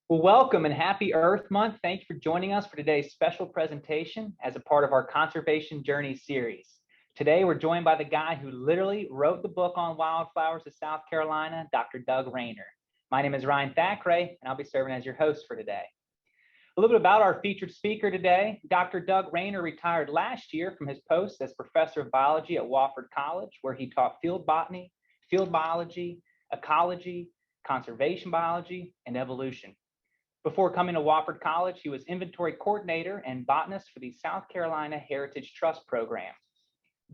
Well, welcome and happy Earth Month. Thank you for joining us for today's special presentation as a part of our Conservation Journey series. Today, we're joined by the guy who literally wrote the book on wildflowers of South Carolina, Dr. Doug Rayner. My name is Ryan Thackray, and I'll be serving as your host for today. A little bit about our featured speaker today. Dr. Doug Rayner retired last year from his post as professor of biology at Wofford College, where he taught field botany, field biology, ecology, conservation biology, and evolution. Before coming to Wofford College, he was inventory coordinator and botanist for the South Carolina Heritage Trust program.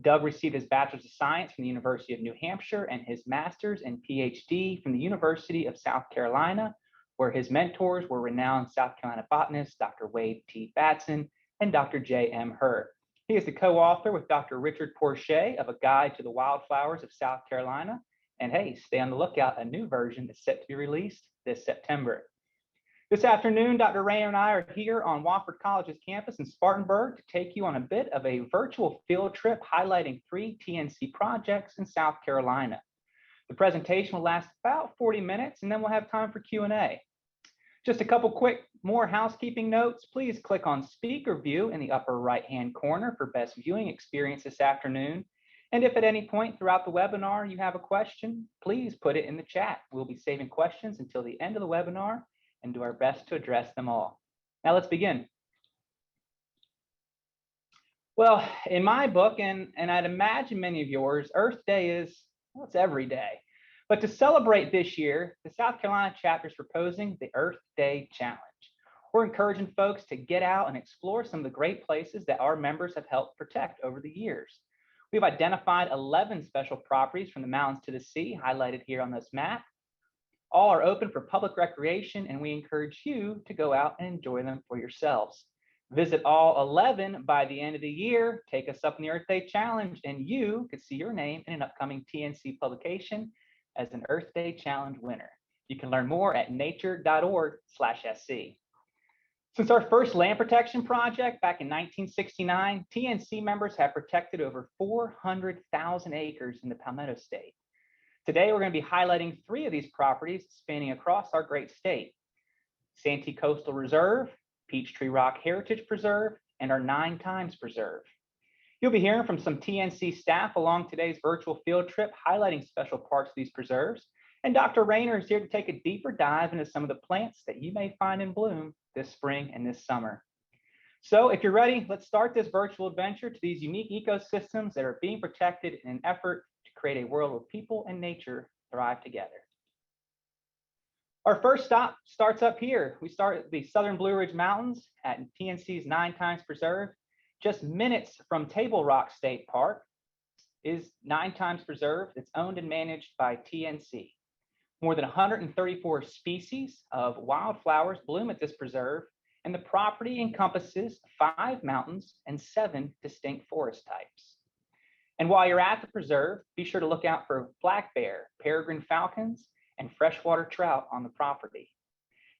Doug received his Bachelor's of Science from the University of New Hampshire and his Master's and PhD from the University of South Carolina, where his mentors were renowned South Carolina botanists Dr. Wade T. Batson and Dr. J. M. Hurd. He is the co-author with Dr. Richard Porcher of A Guide to the Wildflowers of South Carolina. And hey, stay on the lookout, a new version is set to be released this September. This afternoon, Dr. Rayner and I are here on Wofford College's campus in Spartanburg to take you on a bit of a virtual field trip highlighting 3 TNC projects in South Carolina. The presentation will last about 40 minutes, and then we'll have time for Q&A. Just a couple quick more housekeeping notes. Please click on Speaker View in the upper right-hand corner for best viewing experience this afternoon. And if at any point throughout the webinar you have a question, please put it in the chat. We'll be saving questions until the end of the webinar and do our best to address them all. Now let's begin. Well, in my book, and I'd imagine many of yours, Earth Day is, well, it's every day. But to celebrate this year, the South Carolina chapter is proposing the Earth Day Challenge. We're encouraging folks to get out and explore some of the great places that our members have helped protect over the years. We've identified 11 special properties from the mountains to the sea, highlighted here on this map. All are open for public recreation, and we encourage you to go out and enjoy them for yourselves. Visit all 11 by the end of the year, take us up in the Earth Day Challenge, and you could see your name in an upcoming TNC publication as an Earth Day Challenge winner. You can learn more at nature.org/SC. Since our first land protection project back in 1969, TNC members have protected over 400,000 acres in the Palmetto State. Today, we're going to be highlighting 3 of these properties spanning across our great state: Santee Coastal Reserve, Peachtree Rock Heritage Preserve, and our 9 Times Preserve. You'll be hearing from some TNC staff along today's virtual field trip, highlighting special parts of these preserves. And Dr. Rayner is here to take a deeper dive into some of the plants that you may find in bloom this spring and this summer. So if you're ready, let's start this virtual adventure to these unique ecosystems that are being protected in an effort to create a world where people and nature thrive together. Our first stop starts up here. We start at the Southern Blue Ridge Mountains at TNC's 9 Times Preserve. Just minutes from Table Rock State Park is 9 Times Preserve. It's owned and managed by TNC. More than 134 species of wildflowers bloom at this preserve, and the property encompasses 5 mountains and 7 distinct forest types. And while you're at the preserve, be sure to look out for black bear, peregrine falcons, and freshwater trout on the property.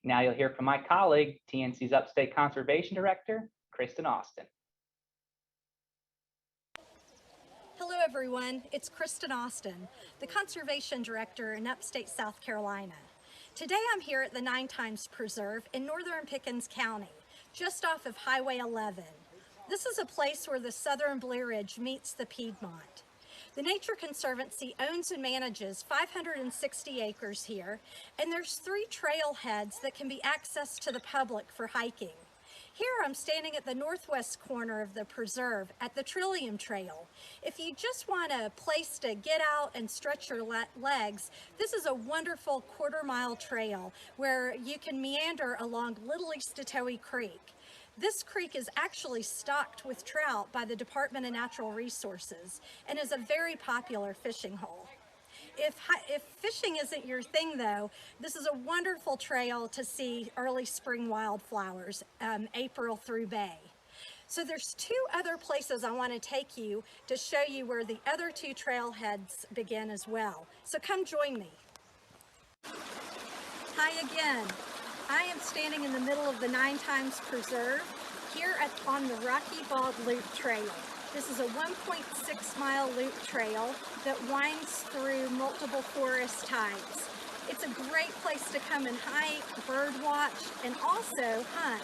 Now you'll hear from my colleague, TNC's Upstate Conservation Director, Kristen Austin. Hello everyone, it's Kristen Austin, the Conservation Director in Upstate South Carolina. Today I'm here at the 9 Times Preserve in northern Pickens County, just off of Highway 11. This is a place where the Southern Blue Ridge meets the Piedmont. The Nature Conservancy owns and manages 560 acres here, and there's 3 trailheads that can be accessed to the public for hiking. Here I'm standing at the northwest corner of the preserve at the Trillium Trail. If you just want a place to get out and stretch your legs, this is a wonderful quarter-mile trail where you can meander along Little Eastatoe Creek. This creek is actually stocked with trout by the Department of Natural Resources and is a very popular fishing hole. If fishing isn't your thing though, this is a wonderful trail to see early spring wildflowers, April through May. So there's 2 other places I want to take you to show you where the other 2 trailheads begin as well. So come join me. Hi again. I am standing in the middle of the 9 Times Preserve here on the Rocky Bald Loop Trail. This is a 1.6 mile loop trail that winds through multiple forest types. It's a great place to come and hike, bird watch, and also hunt.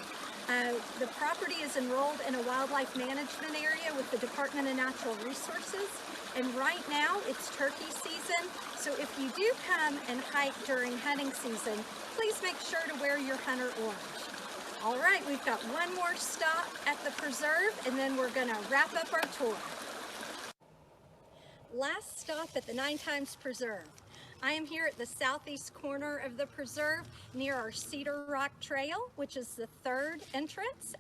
The property is enrolled in a wildlife management area with the Department of Natural Resources, and right now it's turkey season, so if you do come and hike during hunting season, please make sure to wear your hunter orange. All right, we've got one more stop at the preserve, and then we're going to wrap up our tour. Last stop at the 9 Times Preserve. I am here at the southeast corner of the preserve near our Cedar Rock Trail, which is the third entrance,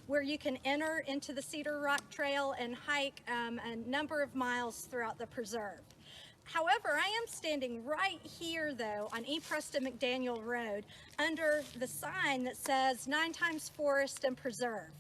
where you can enter into the Cedar Rock Trail and hike a number of miles throughout the preserve. However, I am standing right here, though, on E. Preston McDaniel Road under the sign that says 9 Times Forest and Preserve.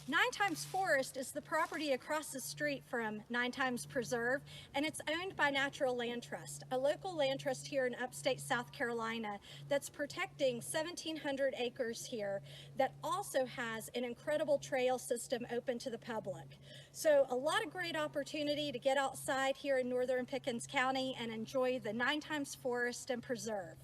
9 Times Forest is the property across the street from 9 Times Preserve, and it's owned by Natural Land Trust, a local land trust here in upstate South Carolina that's protecting 1,700 acres here that also has an incredible trail system open to the public. So a lot of great opportunity to get outside here in northern Pickens County and enjoy the 9 Times Forest and Preserve.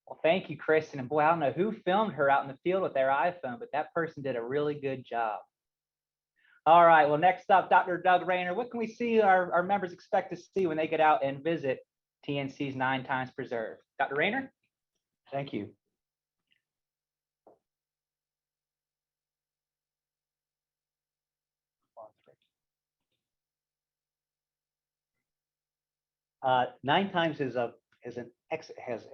Well, thank you, Kristen. And boy, I don't know who filmed her out in the field with their iPhone, but that person did a really good job. All right, well, next up, Dr. Doug Rayner. What can we see our members expect to see when they get out and visit TNC's 9 Times Preserve? Dr. Rayner? Thank you. 9 Times has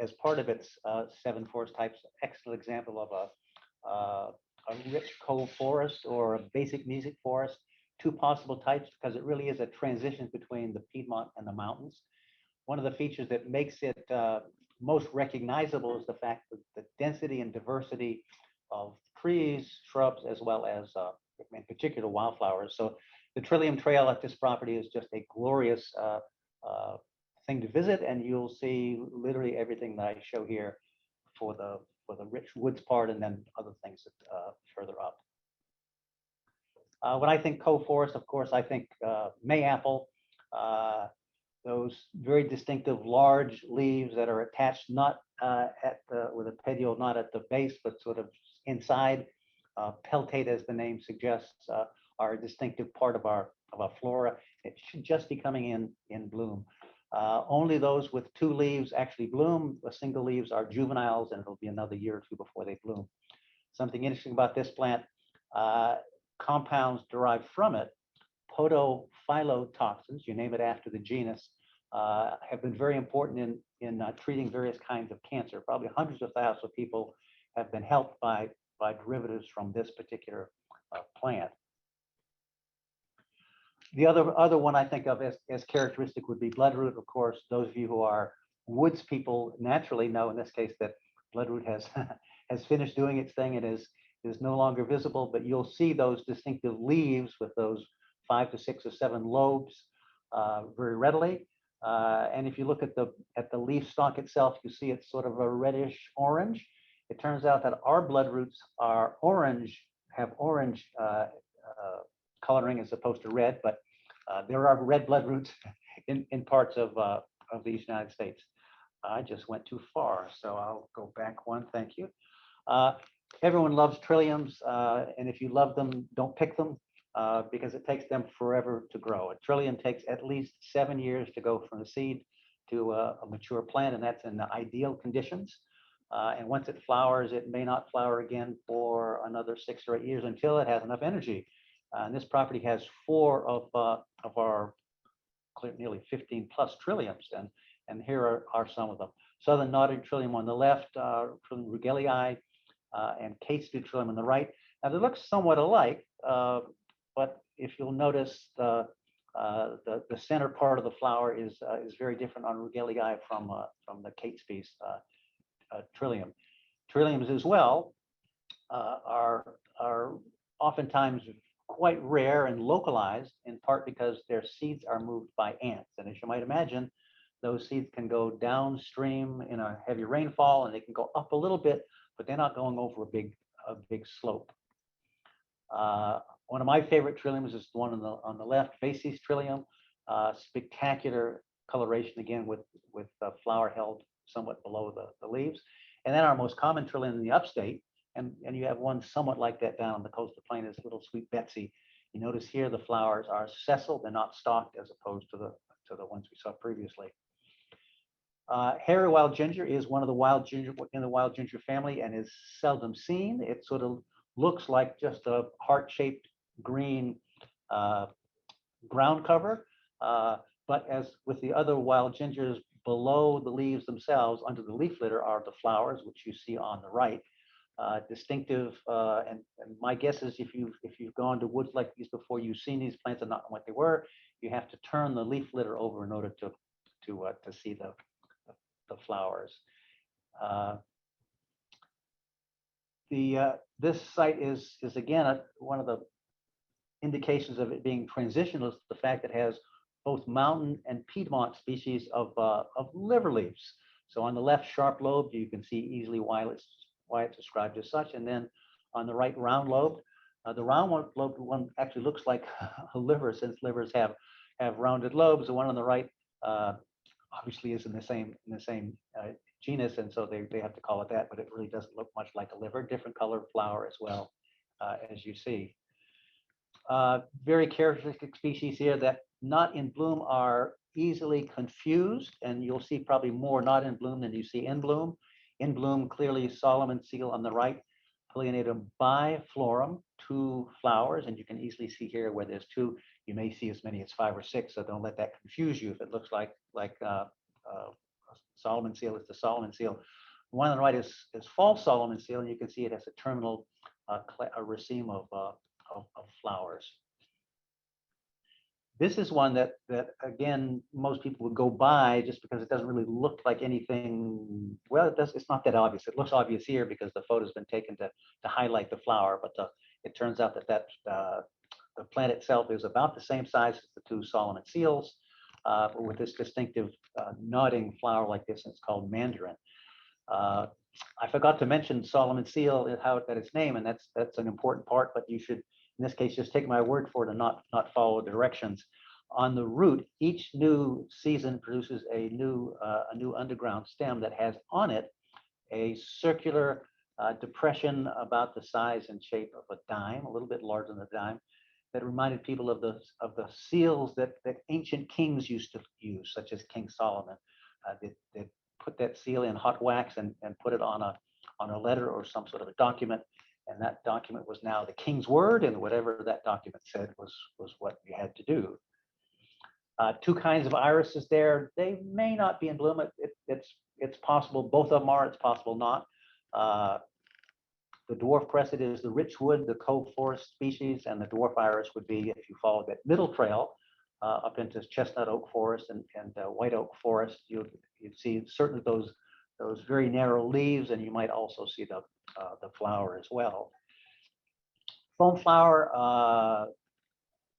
as part of its 7 forest types, excellent example of a rich coal forest or a basic music forest. 2 possible types because it really is a transition between the Piedmont and the mountains. One of the features that makes it most recognizable is the fact that the density and diversity of trees, shrubs, as well as in particular wildflowers. So the Trillium Trail at this property is just a glorious thing to visit, and you'll see literally everything that I show here for the rich woods part, and then other things that, further up. When I think co-forest, of course, I think mayapple, those very distinctive large leaves that are attached not with a petiole, not at the base, but sort of inside, peltate, as the name suggests, are a distinctive part of our flora. It should just be coming in bloom. Only those with 2 leaves actually bloom. The single leaves are juveniles, and it'll be another year or 2 before they bloom. Something interesting about this plant, compounds derived from it, podophytotoxins, you name it after the genus, have been very important in treating various kinds of cancer. Probably hundreds of thousands of people have been helped by derivatives from this particular plant. The other one I think of as characteristic would be bloodroot. Of course, those of you who are woods people naturally know in this case that bloodroot has has finished doing its thing and is no longer visible, but you'll see those distinctive leaves with those 5 to 6 or 7 lobes very readily. And if you look at the leaf stalk itself, you see it's sort of a reddish orange. It turns out that our bloodroots are orange, have orange coloring as opposed to red, but there are red bloodroots in parts of the United States. I just went too far, so I'll go back one. Thank you. Everyone loves trilliums, and if you love them, don't pick them because it takes them forever to grow. A trillium takes at least 7 years to go from the seed to a mature plant, and that's in the ideal conditions. And once it flowers, it may not flower again for another 6 or 8 years until it has enough energy. And this property has 4 of our nearly 15 plus trilliums, and here are some of them. Southern knotted trillium on the left, Trillium rugelii, and Kate Street trillium on the right. Now they look somewhat alike, but if you'll notice, the center part of the flower is very different on rugelii from the Kate Street trillium. Trilliums as well are oftentimes quite rare and localized, in part because their seeds are moved by ants. And as you might imagine, those seeds can go downstream in a heavy rainfall, and they can go up a little bit, but they're not going over a big slope. One of my favorite trilliums is the one on the left, Facies trillium. Spectacular coloration again with flower held somewhat below the leaves. And then our most common trillium in the upstate, and you have one somewhat like that down on the coastal plain, is little Sweet Betsy. You notice here the flowers are sessile, they're not stalked as opposed to the ones we saw previously. Hairy wild ginger is one of the wild ginger in the wild ginger family and is seldom seen. It sort of looks like just a heart-shaped green ground cover, but as with the other wild gingers, below the leaves themselves, under the leaf litter, are the flowers, which you see on the right. Distinctive, and my guess is if you've gone to woods like these before, you've seen these plants and not know what they were. You have to turn the leaf litter over in order to see the flowers. This site is again one of the indications of it being transitional is the fact that it has both mountain and Piedmont species of liver leaves. So on the left sharp lobe, you can see easily why it's described as such, and then on the right round lobe, the round lobe one actually looks like a liver, since livers have rounded lobes. The one on the right obviously is in the same genus, and so they have to call it that, but it really doesn't look much like a liver. Different colored flower as well, as you see. Very characteristic species here that not in bloom are easily confused, and you'll see probably more not in bloom than you see in bloom. In bloom, clearly Solomon seal on the right, Pollinatum biflorum, 2 flowers, and you can easily see here where there's 2. You may see as many as 5 or 6, so don't let that confuse you if it looks like Solomon seal is the Solomon seal. The one on the right is false Solomon seal, and you can see it has a terminal a raceme of flowers. This is one that again most people would go by just because it doesn't really look like anything. Well, it's not that obvious. It looks obvious here because the photo's been taken to highlight the flower, but it turns out that the plant itself is about the same size as the 2 Solomon seals, but with this distinctive nodding flower like this, and it's called mandarin. I forgot to mention Solomon seal and how it got its name, and that's an important part, but you should, in this case, just take my word for it and not follow the directions. On the root, each new season produces a new underground stem that has on it a circular depression about the size and shape of a dime, a little bit larger than a dime, that reminded people of the seals that ancient kings used to use, such as King Solomon. They put that seal in hot wax and put it on a letter or some sort of a document, and that document was now the king's word, and whatever that document said was what you had to do. 2 kinds of irises there. They may not be in bloom. It's possible both of them are. It's possible not. The dwarf crescent is the rich wood, the cove forest species, and the dwarf iris would be, if you follow that middle trail up into chestnut oak forest and white oak forest, you'd see certainly those very narrow leaves, and you might also see the flower as well. Foam flower,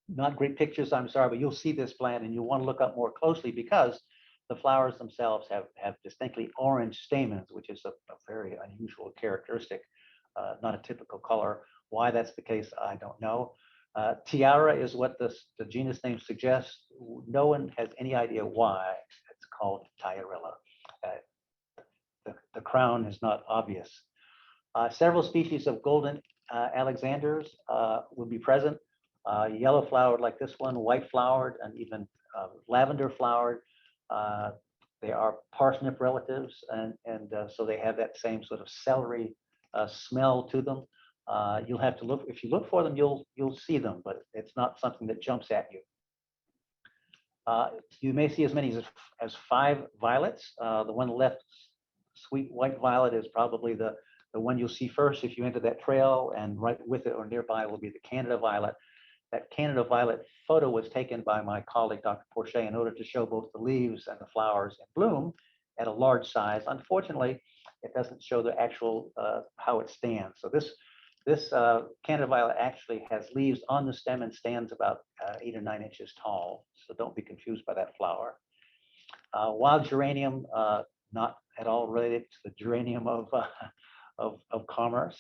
not great pictures, I'm sorry, but you'll see this plant and you'll want to look up more closely because the flowers themselves have distinctly orange stamens, which is a very unusual characteristic, not a typical color. Why that's the case, I don't know. Tiara is what the genus name suggests. No one has any idea why it's called Tiarilla. The crown is not obvious. Several species of golden Alexanders would be present. Yellow flowered like this one, white flowered, and even lavender flowered. They are parsnip relatives, and so they have that same sort of celery smell to them. You'll have to look. If you look for them, you'll see them, but it's not something that jumps at you. You may see as many as 5 violets. The one left, sweet white violet, is probably the one you'll see first if you enter that trail, and right with it or nearby will be the Canada violet. That Canada violet photo was taken by my colleague, Dr. Porcher, in order to show both the leaves and the flowers in bloom at a large size. Unfortunately, it doesn't show the actual how it stands. So this Canada violet actually has leaves on the stem and stands about 8 or 9 inches tall. So don't be confused by that flower. Wild geranium, not at all related to the geranium of commerce.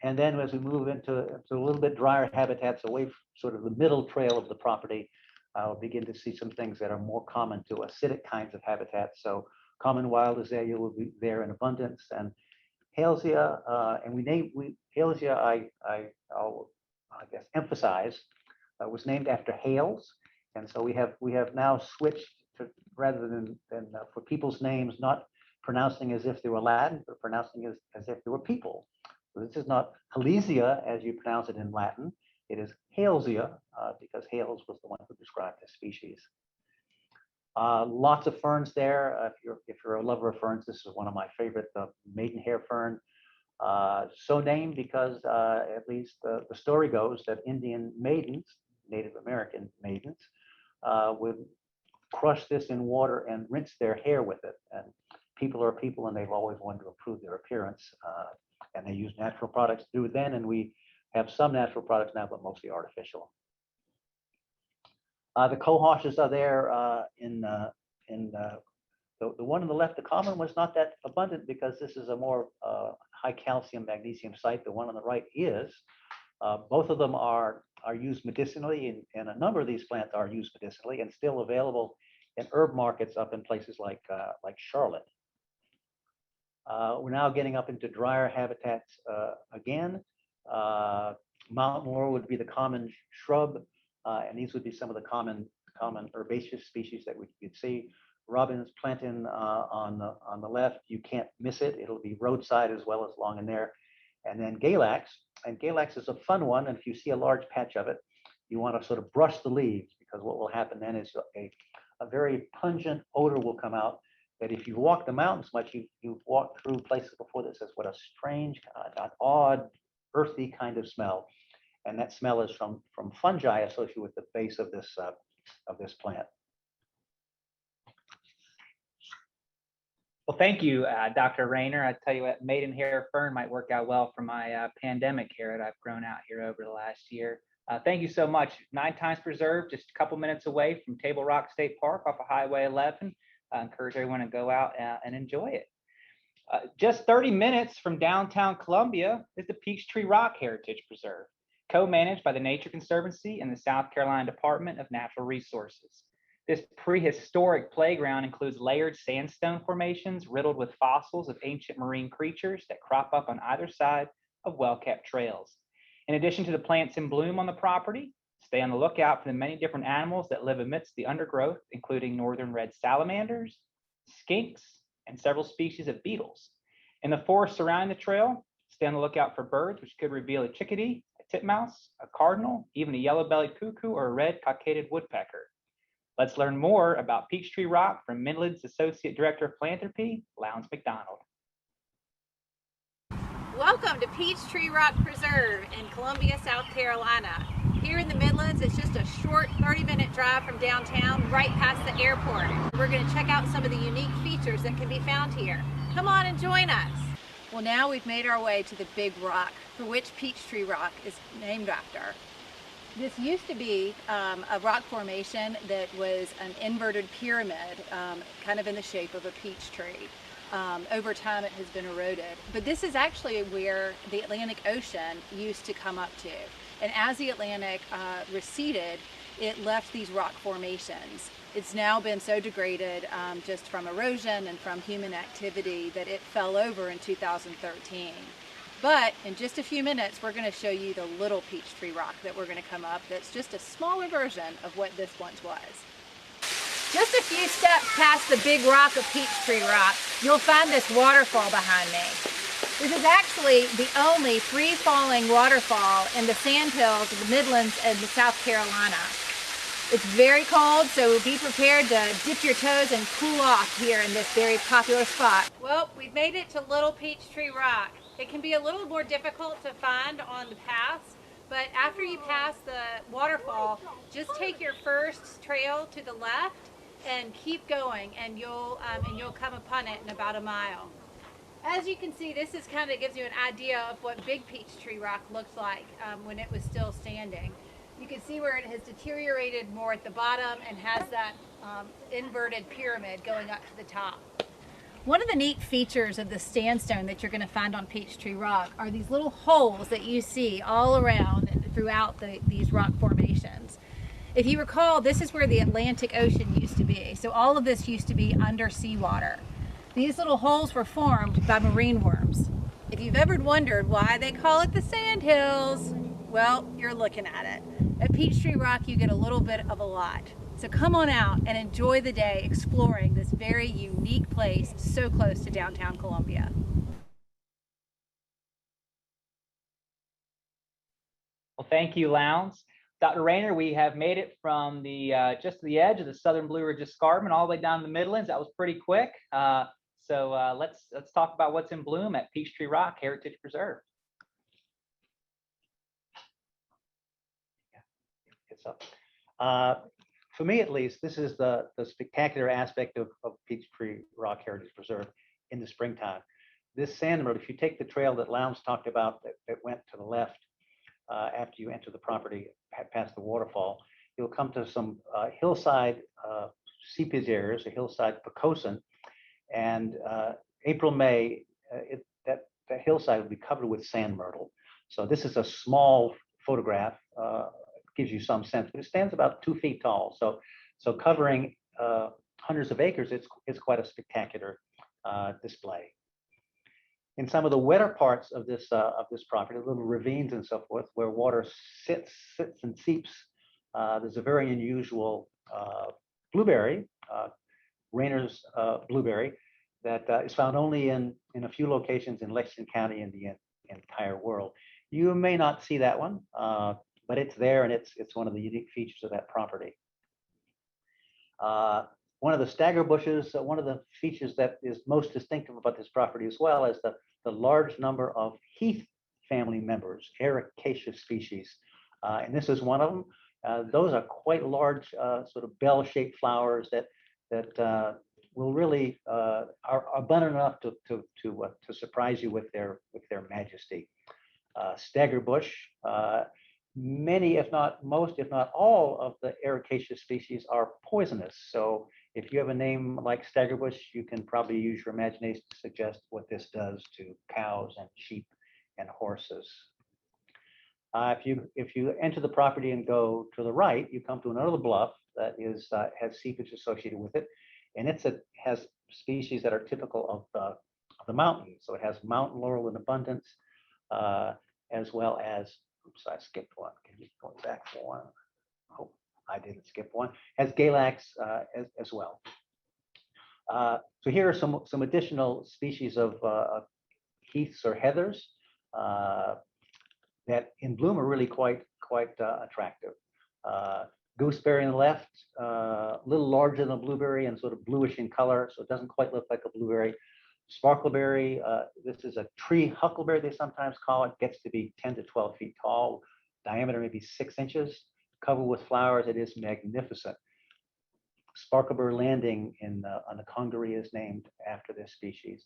And then as we move into a little bit drier habitats away from sort of the middle trail of the property, we'll begin to see some things that are more common to acidic kinds of habitats. So common wild azalea will be there in abundance, and Halesea, and Halesea, I'll guess emphasize, was named after Hales, and so we have now switched to, rather than for people's names not pronouncing as if they were Latin, but pronouncing as if they were people. So this is not Halesia as you pronounce it in Latin. It is Halesea because Hales was the one who described the species. Lots of ferns there. If you're a lover of ferns, this is one of my favorite, the maidenhair fern. So named because at least the story goes that Indian maidens, Native American maidens, would crush this in water and rinse their hair with it. And people are people, and they've always wanted to improve their appearance. And they use natural products to do it then, and we have some natural products now, but mostly artificial. The cohoshes are there the one on the left, the common, was not that abundant because this is a more high calcium magnesium site. The one on the right is. Both of them are used medicinally, and a number of these plants are used medicinally and still available in herb markets up in places like Charlotte. We're now getting up into drier habitats again. Mountain laurel would be the common shrub, and these would be some of the common herbaceous species that we could see. Robin's plantain on the left, you can't miss it. It'll be roadside as well as along in there. And then Galax, and Galax is a fun one. And if you see a large patch of it, you want to sort of brush the leaves, because what will happen then is a very pungent odor will come out that if you walk the mountains much, you've walked through places before that says what a strange, an odd, earthy kind of smell. And that smell is from fungi associated with the base of this plant. Well, thank you, Dr. Rayner. I tell you what, maidenhair fern might work out well for my pandemic hair that I've grown out here over the last year. Thank you so much. 9 Times Preserve, just a couple minutes away from Table Rock State Park off of Highway 11. I encourage everyone to go out and enjoy it. Just 30 minutes from downtown Columbia is the Peachtree Rock Heritage Preserve, co-managed by the Nature Conservancy and the South Carolina Department of Natural Resources. This prehistoric playground includes layered sandstone formations riddled with fossils of ancient marine creatures that crop up on either side of well-kept trails. In addition to the plants in bloom on the property, stay on the lookout for the many different animals that live amidst the undergrowth, including northern red salamanders, skinks, and several species of beetles. In the forest surrounding the trail, stay on the lookout for birds, which could reveal a chickadee, a titmouse, a cardinal, even a yellow-bellied cuckoo, or a red cockaded woodpecker. Let's learn more about Peachtree Rock from Midland's Associate Director of Philanthropy, Lowndes McDonald. Welcome to Peachtree Rock Preserve in Columbia, South Carolina. Here in the Midlands, it's just a short 30-minute drive from downtown, right past the airport. We're going to check out some of the unique features that can be found here. Come on and join us. Well, now we've made our way to the Big Rock, for which Peachtree Rock is named after. This used to be a rock formation that was an inverted pyramid, kind of in the shape of a peach tree. Over time it has been eroded. But this is actually where the Atlantic Ocean used to come up to. And as the Atlantic receded, it left these rock formations. It's now been so degraded just from erosion and from human activity that it fell over in 2013. But in just a few minutes, we're going to show you the little Peachtree Rock that we're going to come up. That's just a smaller version of what this once was. Just a few steps past the big rock of Peachtree Rock, you'll find this waterfall behind me. This is actually the only free-falling waterfall in the sandhills of the Midlands and the South Carolina. It's very cold, so be prepared to dip your toes and cool off here in this very popular spot. Well, we've made it to Little Peachtree Rock. It can be a little more difficult to find on the paths, but after you pass the waterfall, just take your first trail to the left and keep going, and you'll come upon it in about a mile. As you can see, this is kind of gives you an idea of what Big Peachtree Rock looks like when it was still standing. You can see where it has deteriorated more at the bottom and has that inverted pyramid going up to the top. One of the neat features of the sandstone that you're going to find on Peachtree Rock are these little holes that you see all around and throughout these rock formations. If you recall, this is where the Atlantic Ocean used to be. So all of this used to be under seawater. These little holes were formed by marine worms. If you've ever wondered why they call it the Sand Hills, well, you're looking at it. At Peachtree Rock, you get a little bit of a lot. So come on out and enjoy the day exploring this very unique place so close to downtown Columbia. Well, thank you, Lowndes. Dr. Rayner, we have made it from the just the edge of the Southern Blue Ridge Escarpment all the way down to the Midlands. That was pretty quick. So let's talk about what's in bloom at Peachtree Rock Heritage Preserve. It's up. For me, at least, this is the spectacular aspect of Peachtree Rock Heritage Preserve in the springtime. This sand road, if you take the trail that Lowndes talked about that went to the left after you enter the property past the waterfall, you'll come to some hillside seepage areas, a hillside Picosin, and April, May, that hillside will be covered with sand myrtle. So this is a small photograph. Gives you some sense, but it stands about 2 feet tall. So covering hundreds of acres, it's quite a spectacular display. In some of the wetter parts of this property, little ravines and so forth, where water sits and seeps, there's a very unusual blueberry, Rayner's blueberry, that is found only in a few locations in Lexington County in the entire world. You may not see that one, but it's there, and it's one of the unique features of that property. One of the stagger bushes, one of the features that is most distinctive about this property as well is the large number of heath family members, ericaceous species. And this is one of them. Those are quite large, sort of bell-shaped flowers that will really are abundant enough to surprise you with their majesty. Stagger bush. Many, if not most, if not all of the ericaceous species are poisonous. So if you have a name like staggerbush, you can probably use your imagination to suggest what this does to cows and sheep and horses. If you enter the property and go to the right, you come to another bluff that has seepage associated with it, and has species that are typical of the mountain. So it has mountain laurel in abundance, as well as, oops, I skipped one. Can you go back for one? Oh, I didn't skip one. Has Galax as well. So here are some additional species of heaths or heathers that in bloom are really quite attractive. Gooseberry on the left, a little larger than a blueberry and sort of bluish in color, so it doesn't quite look like a blueberry. Sparkleberry, this is a tree huckleberry, they sometimes call it, gets to be 10 to 12 feet tall, diameter maybe 6 inches, covered with flowers. It is magnificent. Sparkleberry Landing on the Congaree is named after this species.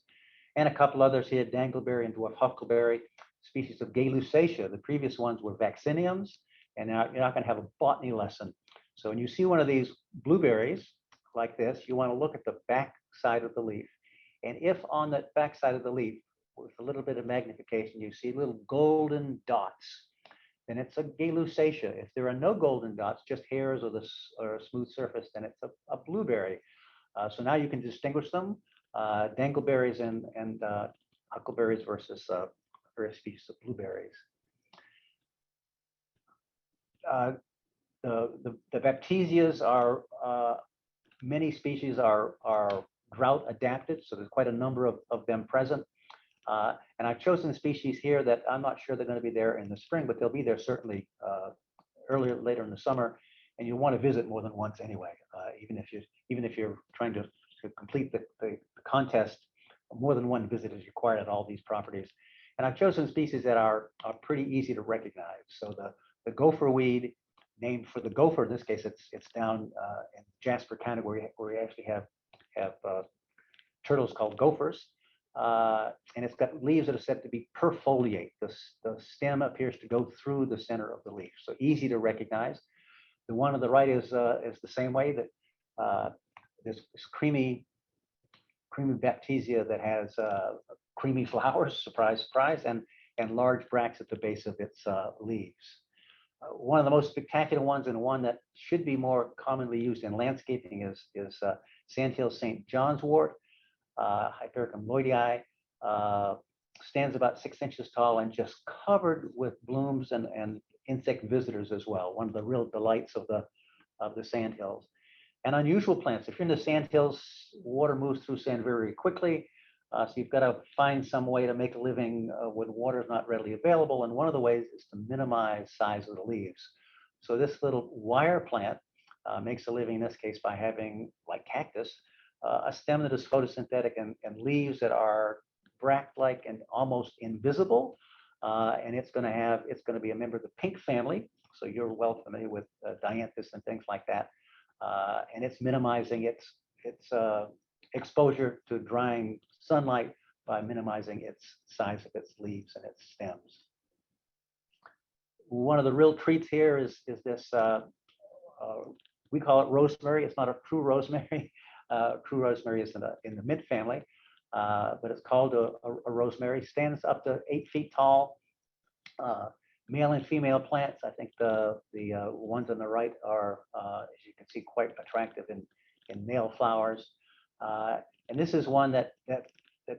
And a couple others here, dangleberry and dwarf huckleberry, species of Gay Lusatia. The previous ones were vacciniums, and now you're not going to have a botany lesson. So when you see one of these blueberries like this, you want to look at the back side of the leaf. And if on that back side of the leaf, with a little bit of magnification, you see little golden dots, then it's a Gay Lusatia. If there are no golden dots, just hairs or a smooth surface, then it's a blueberry. So now you can distinguish them, dangleberries and huckleberries versus various species of blueberries. The baptisias are, many species are drought adapted, so there's quite a number of them present. And I've chosen species here that I'm not sure they're going to be there in the spring, but they'll be there certainly later in the summer. And you want to visit more than once anyway, even if you're trying to complete the contest. More than one visit is required at all these properties. And I've chosen species that are pretty easy to recognize. So the gopher weed, named for the gopher, in this case it's down in Jasper County where we actually have turtles called gophers, and it's got leaves that are said to be perfoliate. The stem appears to go through the center of the leaf, so easy to recognize. The one on the right is the same way, that this creamy baptisia that has creamy flowers, surprise, surprise, and large bracts at the base of its leaves. one of the most spectacular ones, and one that should be more commonly used in landscaping, is Sandhill St. John's wort, Hypericum lloydii. Stands about 6 inches tall and just covered with blooms and insect visitors as well. One of the real delights of the sandhills. And unusual plants. If you're in the sandhills, water moves through sand very quickly. So you've got to find some way to make a living when water is not readily available. And one of the ways is to minimize size of the leaves. So this little wire plant makes a living in this case by having, like cactus, a stem that is photosynthetic and leaves that are bract-like and almost invisible. And it's going to be a member of the pink family. So you're well familiar with dianthus and things like that. And it's minimizing its exposure to drying sunlight by minimizing its size of its leaves and its stems. One of the real treats here is this, we call it rosemary. It's not a true rosemary. True rosemary is in the mint family, but it's called a rosemary. Stands up to 8 feet tall. Male and female plants. I think the ones on the right are, as you can see, quite attractive in male flowers. And this is one that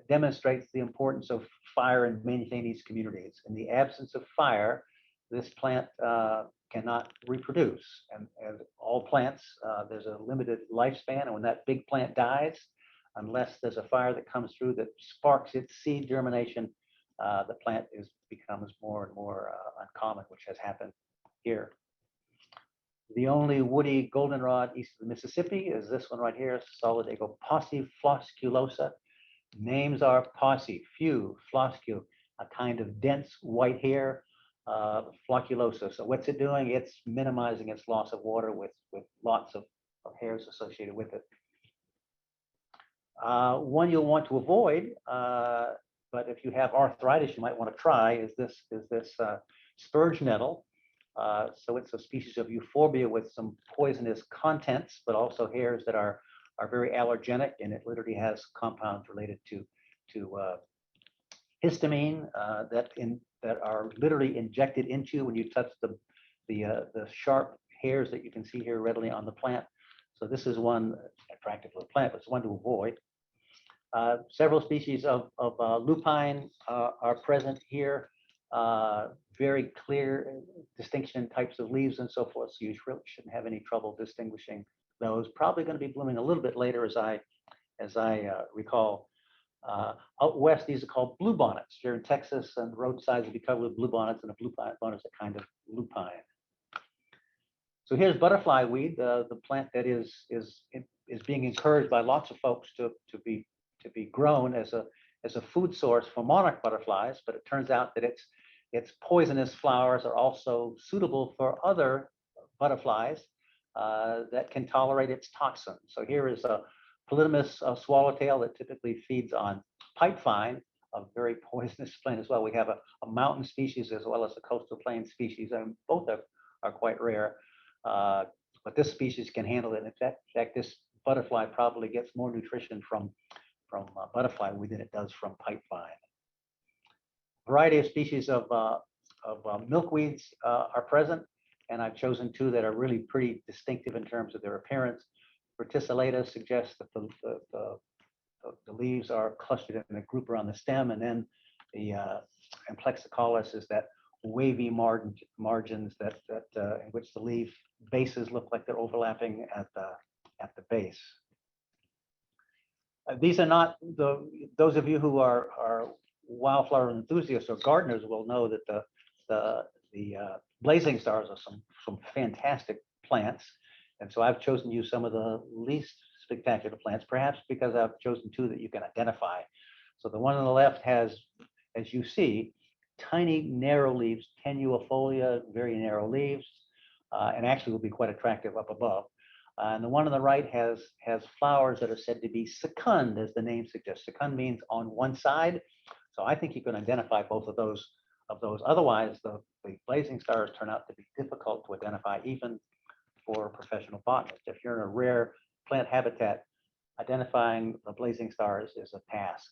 demonstrates the importance of fire in maintaining these communities. In the absence of fire, this plant cannot reproduce. And as all plants, there's a limited lifespan. And when that big plant dies, unless there's a fire that comes through that sparks its seed germination, the plant becomes more and more uncommon, which has happened here. The only woody goldenrod east of the Mississippi is this one right here, Solidago posse flosculosa. Names are posse, few, floscu, a kind of dense white hair, flocculosa. So what's it doing? It's minimizing its loss of water with lots of hairs associated with it. One you'll want to avoid, but if you have arthritis, you might want to try, is this spurge nettle. So it's a species of euphorbia with some poisonous contents, but also hairs that are very allergenic, and it literally has compounds related to histamine that are literally injected into when you touch the sharp hairs that you can see here readily on the plant. So this is one attractive little plant, but it's one to avoid. Several species of lupine are present here. Very clear distinction in types of leaves and so forth. So you really shouldn't have any trouble distinguishing those. Probably going to be blooming a little bit later, as I recall. Out west, these are called bluebonnets. Here in Texas, and roadsides will be covered with bluebonnets, and a bluebonnet is a kind of lupine. So here's butterfly weed, the plant that is being encouraged by lots of folks to be grown as a food source for monarch butterflies, but it turns out that its poisonous flowers are also suitable for other butterflies that can tolerate its toxins. So here is a polydamas swallowtail that typically feeds on pipevine, a very poisonous plant as well. We have a mountain species as well as a coastal plain species, and both are quite rare. But this species can handle it. In fact, this butterfly probably gets more nutrition from butterfly weed than it does from pipevine. A variety of species of milkweeds are present, and I've chosen 2 that are really pretty distinctive in terms of their appearance. Verticillata suggests that the leaves are clustered in a group around the stem, and then the Amplexicalis is that wavy margins that in which the leaf bases look like they're overlapping at the base. These are not those of you who are wildflower enthusiasts or gardeners will know that the blazing stars are some fantastic plants, and so I've chosen to use some of the least spectacular plants, perhaps because I've chosen 2 that you can identify. So the one on the left has, as you see, tiny narrow leaves, tenuifolia, very narrow leaves, and actually will be quite attractive up above. And the one on the right has flowers that are said to be secund, as the name suggests. Secund means on one side. So I think you can identify both of those. Otherwise, the blazing stars turn out to be difficult to identify, even for professional botanists. If you're in a rare plant habitat, identifying the blazing stars is a task.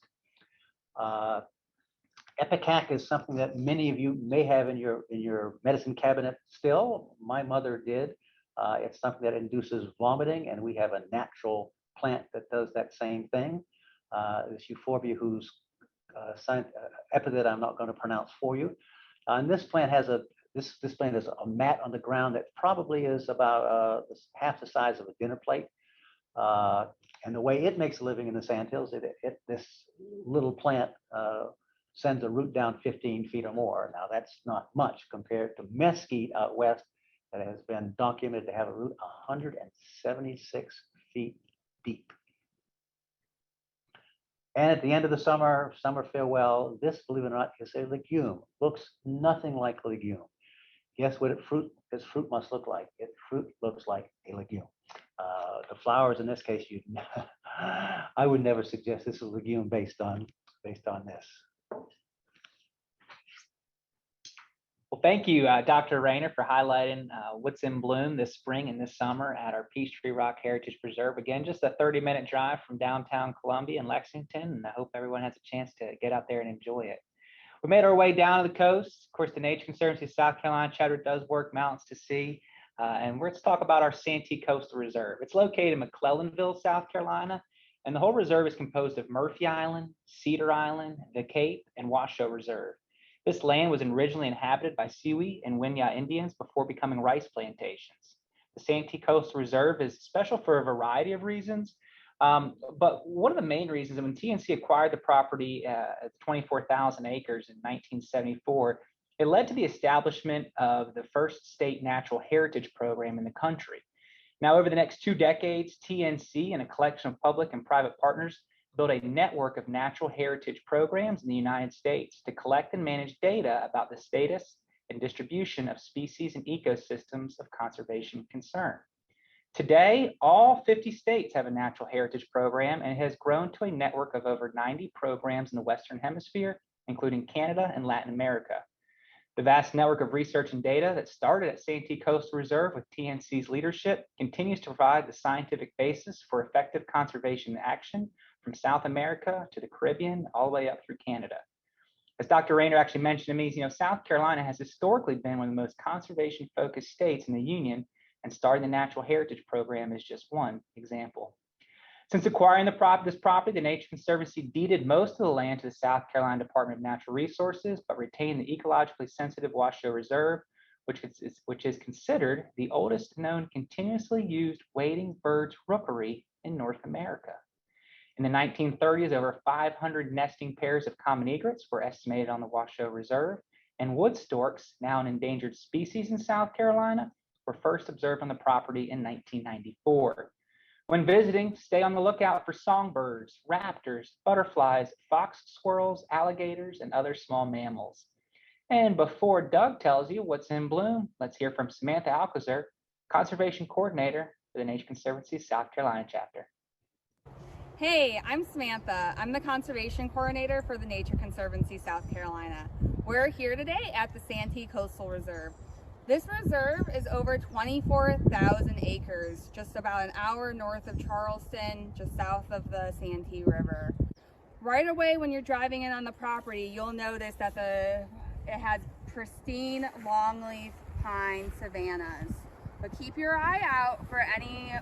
Ipecac is something that many of you may have in your medicine cabinet still. My mother did. It's something that induces vomiting, and we have a natural plant that does that same thing. This euphorbia whose epithet I'm not going to pronounce for you. And this plant has this plant is a mat on the ground that probably is about half the size of a dinner plate. And the way it makes a living in the sandhills, this little plant sends a root down 15 feet or more. Now that's not much compared to mesquite out west that has been documented to have a root 176 feet deep. And at the end of the summer farewell, this, believe it or not, is a legume. Looks nothing like a legume. Guess what its fruit must look like? Its fruit looks like a legume. The flowers, in this case, I would never suggest this is a legume based on this. Well, thank you, Dr. Rayner, for highlighting what's in bloom this spring and this summer at our Peachtree Rock Heritage Preserve. Again, just a 30-minute drive from downtown Columbia and Lexington, and I hope everyone has a chance to get out there and enjoy it. We made our way down to the coast. Of course, the Nature Conservancy South Carolina chapter does work mountains to sea, and let's talk about our Santee Coastal Reserve. It's located in McClellanville, South Carolina, and the whole reserve is composed of Murphy Island, Cedar Island, the Cape, and Washoe Reserve. This land was originally inhabited by Siouxsie and Winyah Indians before becoming rice plantations. The Santee Coastal Reserve is special for a variety of reasons, but one of the main reasons, when TNC acquired the property at 24,000 acres in 1974, it led to the establishment of the first state natural heritage program in the country. Now, over the next 2 decades, TNC and a collection of public and private partners built a network of natural heritage programs in the United States to collect and manage data about the status and distribution of species and ecosystems of conservation concern. Today, all 50 states have a natural heritage program, and it has grown to a network of over 90 programs in the Western Hemisphere, including Canada and Latin America. The vast network of research and data that started at Santee Coastal Reserve with TNC's leadership continues to provide the scientific basis for effective conservation action from South America to the Caribbean, all the way up through Canada. As Dr. Rayner actually mentioned to me, South Carolina has historically been one of the most conservation-focused states in the Union, and starting the Natural Heritage Program is just one example. Since acquiring this property, the Nature Conservancy deeded most of the land to the South Carolina Department of Natural Resources, but retained the ecologically sensitive Washoe Reserve, which is considered the oldest known continuously used wading birds rookery in North America. In the 1930s, over 500 nesting pairs of common egrets were estimated on the Washoe Reserve, and wood storks, now an endangered species in South Carolina, were first observed on the property in 1994. When visiting, stay on the lookout for songbirds, raptors, butterflies, fox squirrels, alligators, and other small mammals. And before Doug tells you what's in bloom, let's hear from Samantha Alcazar, Conservation Coordinator for the Nature Conservancy South Carolina chapter. Hey, I'm Samantha. I'm the Conservation Coordinator for the Nature Conservancy South Carolina. We're here today at the Santee Coastal Reserve. This reserve is over 24,000 acres, just about an hour north of Charleston, just south of the Santee River. Right away when you're driving in on the property, you'll notice that it has pristine longleaf pine savannas. But keep your eye out for any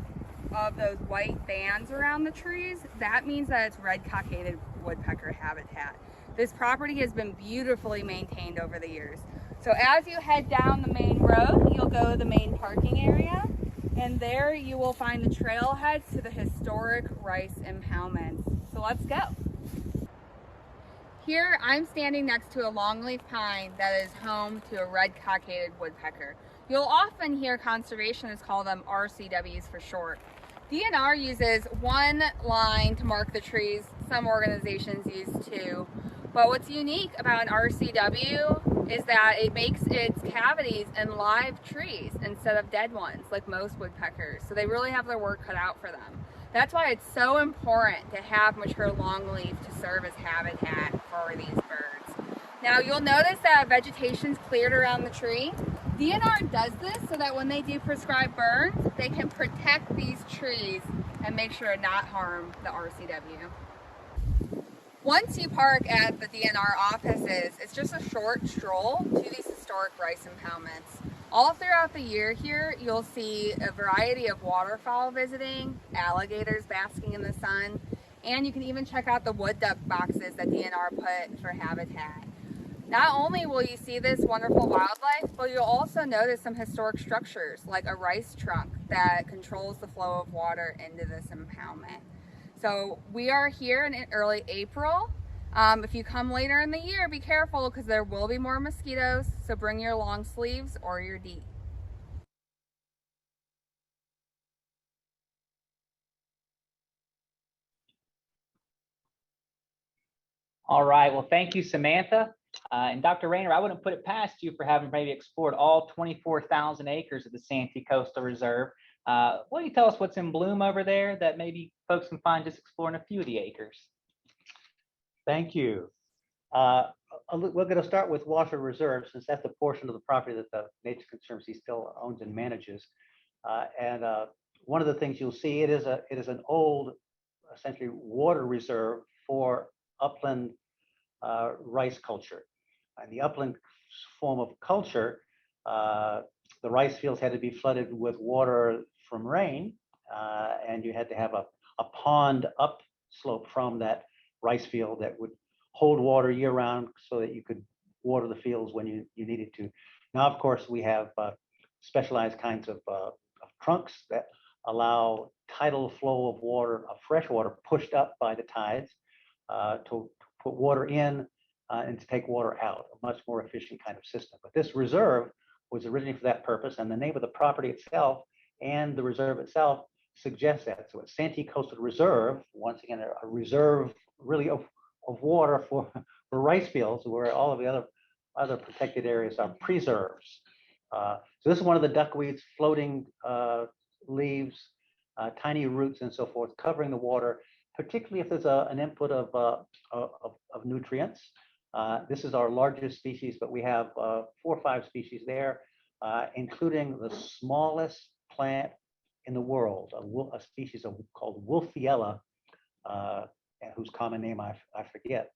of those white bands around the trees. That means that it's red-cockaded woodpecker habitat. This property has been beautifully maintained over the years. So as you head down the main road, you'll go to the main parking area, and there you will find the trailheads to the historic rice impoundments. So let's go. Here I'm standing next to a longleaf pine that is home to a red-cockaded woodpecker. You'll often hear conservationists call them RCWs for short. DNR uses one line to mark the trees. Some organizations use 2. But what's unique about an RCW is that it makes its cavities in live trees instead of dead ones, like most woodpeckers. So they really have their work cut out for them. That's why it's so important to have mature longleaf to serve as habitat for these birds. Now you'll notice that vegetation's cleared around the tree. DNR does this so that when they do prescribe burns, they can protect these trees and make sure to not harm the RCW. Once you park at the DNR offices, it's just a short stroll to these historic rice impoundments. All throughout the year here, you'll see a variety of waterfowl visiting, alligators basking in the sun, and you can even check out the wood duck boxes that DNR put for habitat. Not only will you see this wonderful wildlife, but you'll also notice some historic structures like a rice trunk that controls the flow of water into this impoundment. So we are here in early April. If you come later in the year, be careful because there will be more mosquitoes, so bring your long sleeves or your DEET. All right, well, thank you, Samantha. And Dr. Rayner, I wouldn't put it past you for having maybe explored all 24,000 acres of the Santee Coastal Reserve. Why don't you tell us what's in bloom over there that maybe folks can find just exploring a few of the acres? Thank you. We're going to start with Water Reserve, since that's the portion of the property that the Nature Conservancy still owns and manages. And one of the things you'll see, it is an old, essentially, water reserve for upland rice culture. And the upland form of culture, the rice fields had to be flooded with water from rain, and you had to have a pond upslope from that rice field that would hold water year round so that you could water the fields when you needed to. Now, of course, we have specialized kinds of trunks that allow tidal flow of water, of fresh water pushed up by the tides to put water in and to take water out, a much more efficient kind of system. But this reserve was originally for that purpose, and the name of the property itself and the reserve itself suggests that. So it's Santee Coastal Reserve, once again, a reserve really of water for rice fields, where all of the other protected areas are preserves. So this is one of the duckweeds, floating leaves, tiny roots and so forth, covering the water, particularly if there's an input of nutrients. This is our largest species, but we have 4 or 5 species there, including the smallest plant in the world, a species called Wolfiella, whose common name I forget.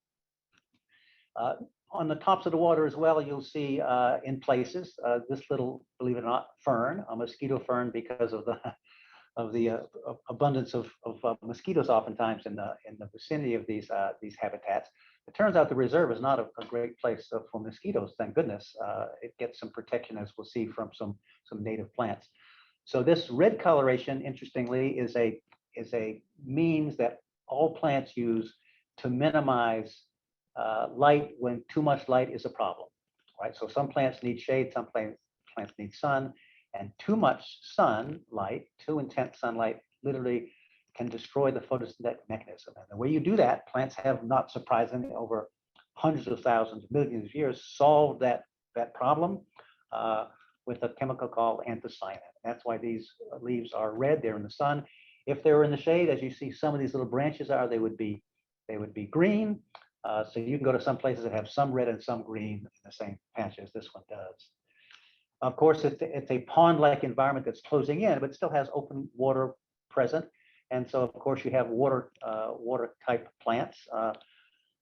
On the tops of the water as well, you'll see in places this little, believe it or not, fern, a mosquito fern, because of the abundance of mosquitoes oftentimes in the vicinity of these habitats. It turns out the reserve is not a great place for mosquitoes, thank goodness. It gets some protection, as we'll see, from some native plants. So this red coloration, interestingly, is a means that all plants use to minimize light when too much light is a problem, right? So some plants need shade, some plants need sun, and too much sunlight, too intense sunlight, literally can destroy the photosynthetic mechanism. And the way you do that, plants have, not surprisingly, over hundreds of thousands, millions of years, solved that problem with a chemical called anthocyanin. That's why these leaves are red. They're in the sun. If they were in the shade, as you see some of these little branches are, they would be green. So you can go to some places that have some red and some green in the same patch as this one does. Of course, it's a pond-like environment that's closing in, but still has open water present. And so, of course, you have water type plants.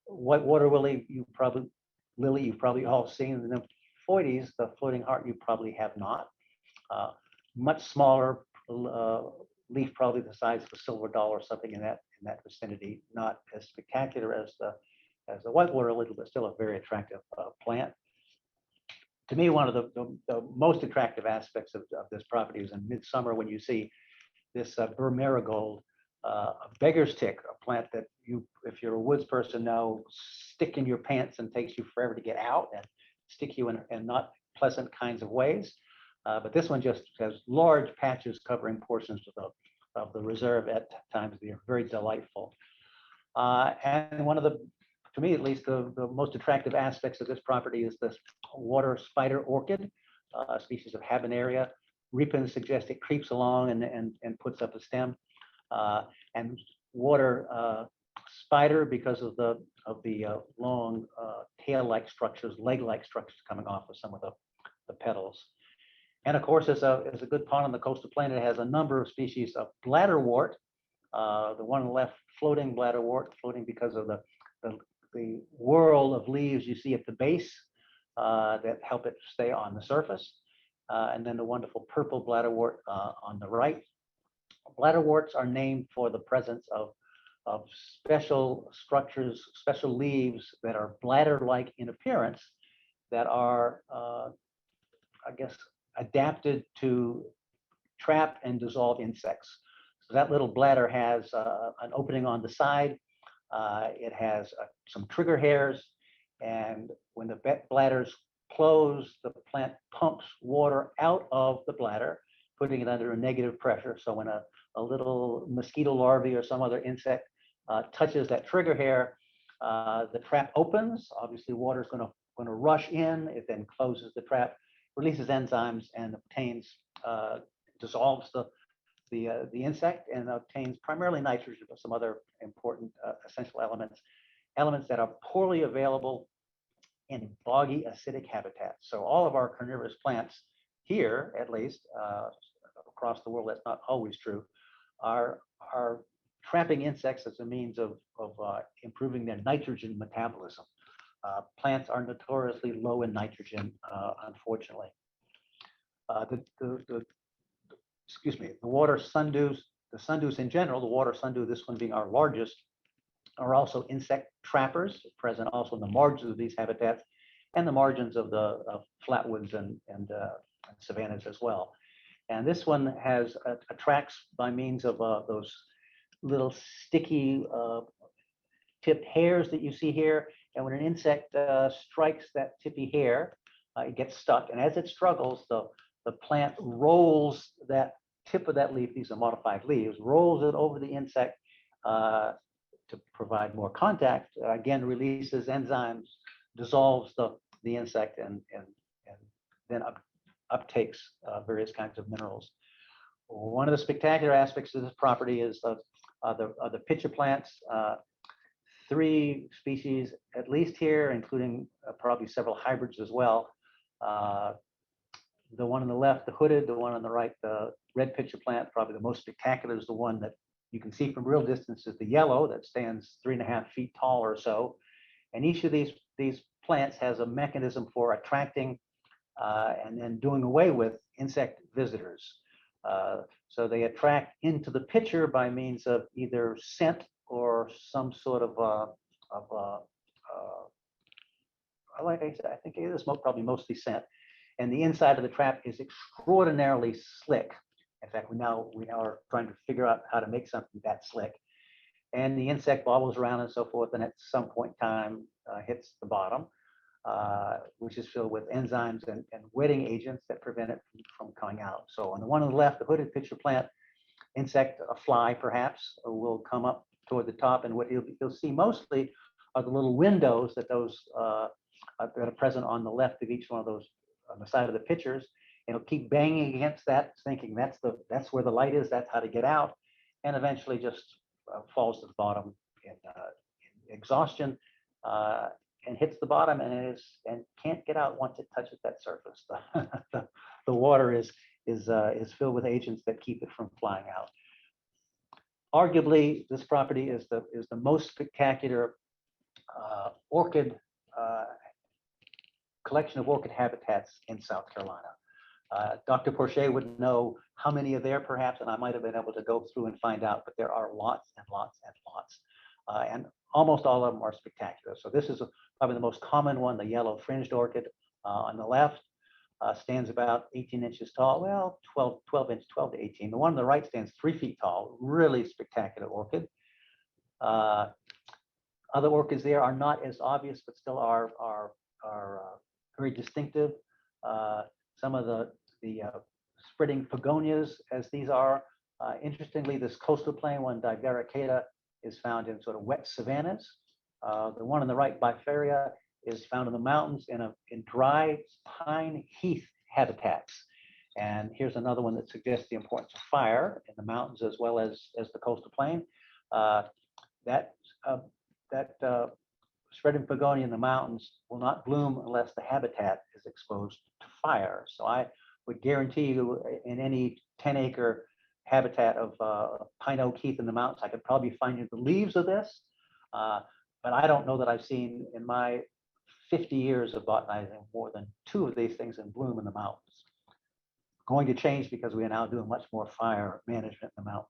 White water lily, you've probably all seen. The nymphoides, the floating heart, you probably have not. Much smaller leaf, probably the size of a silver dollar or something in that vicinity. Not as spectacular as the white water lily, but still a very attractive plant. To me, one of the most attractive aspects of this property is in midsummer, when you see this burr marigold, a beggar's tick, a plant that you, if you're a woods person, know stick in your pants and takes you forever to get out and stick you in not pleasant kinds of ways. But this one just has large patches covering portions of the reserve at times. They are very delightful. And one of the, to me at least, the most attractive aspects of this property is this water spider orchid, a species of Habenaria. Repins suggest it creeps along and puts up a stem. And water spider, because of the long tail-like structures, leg-like structures coming off of some of the petals. And of course, as a good pond on the coastal plain, it has a number of species of bladderwort. The one on the left, floating bladderwort, floating because of the the whirl of leaves you see at the base that help it stay on the surface. And then the wonderful purple bladderwort on the right. Bladderworts are named for the presence of special structures, special leaves that are bladder-like in appearance that are, I guess, adapted to trap and dissolve insects. So that little bladder has an opening on the side. It has some trigger hairs, and when the bladders close, the plant pumps water out of the bladder, putting it under a negative pressure. So when a little mosquito larvae or some other insect touches that trigger hair, the trap opens. Obviously, water is going to rush in. It then closes the trap, releases enzymes, and obtains dissolves the insect and obtains primarily nitrogen, but some other important essential elements that are poorly available in boggy acidic habitats. So all of our carnivorous plants here, at least across the world, that's not always true, are trapping insects as a means of improving their nitrogen metabolism. Plants are notoriously low in nitrogen, unfortunately. Excuse me, the water sundews, the sundews in general, the water sundew, this one being our largest, are also insect trappers, present also in the margins of these habitats and the margins of the flatwoods and savannas as well. And this one has attracts by means of those little sticky tipped hairs that you see here. And when an insect strikes that tippy hair, it gets stuck. And as it struggles, the plant rolls that tip of that leaf, these are modified leaves, rolls it over the insect to provide more contact, again, releases enzymes, dissolves the insect, and then uptakes various kinds of minerals. One of the spectacular aspects of this property is the pitcher plants. 3 species, at least here, including probably several hybrids as well. The one on the left, the hooded, the one on the right, the red pitcher plant, probably the most spectacular is the one that you can see from real distance is the yellow that stands 3.5 feet tall or so. And each of these plants has a mechanism for attracting and then doing away with insect visitors. So they attract into the pitcher by means of either scent or some sort of like I said, I think it is probably mostly scent. And the inside of the trap is extraordinarily slick. In fact, we now are trying to figure out how to make something that slick. And the insect bobbles around and so forth, and at some point in time hits the bottom, which is filled with enzymes and wetting agents that prevent it from coming out. So on the one on the left, the hooded pitcher plant, insect, a fly perhaps, will come up toward the top, and what you'll see mostly are the little windows that that are present on the left of each one of those on the side of the pitchers. And it'll keep banging against that, thinking that's where the light is, that's how to get out, and eventually just falls to the bottom in exhaustion and hits the bottom and can't get out once it touches that surface. The water is filled with agents that keep it from flying out. Arguably, this property is the most spectacular orchid collection of orchid habitats in South Carolina. Dr. Porcher would know how many are there perhaps, and I might have been able to go through and find out, but there are lots and lots and lots. And almost all of them are spectacular. So this is probably the most common one, the yellow fringed orchid on the left, stands about 18 inches tall, well, 12 to 18. The one on the right stands 3 feet tall, really spectacular orchid. Other orchids there are not as obvious, but still are very distinctive. Some of the spreading begonias, as these are. Interestingly, this coastal plain one, Divericata, is found in sort of wet savannas. The one on the right, Bifaria, is found in the mountains in dry pine heath habitats. And here's another one that suggests the importance of fire in the mountains as well as the coastal plain. That spreading begonia in the mountains will not bloom unless the habitat is exposed to fire. So I would guarantee you in any 10-acre habitat of pine oak heath in the mountains, I could probably find you the leaves of this. but I don't know that I've seen in my 50 years of botanizing more than 2 of these things in bloom in the mountains. Going to change because we are now doing much more fire management in the mountains.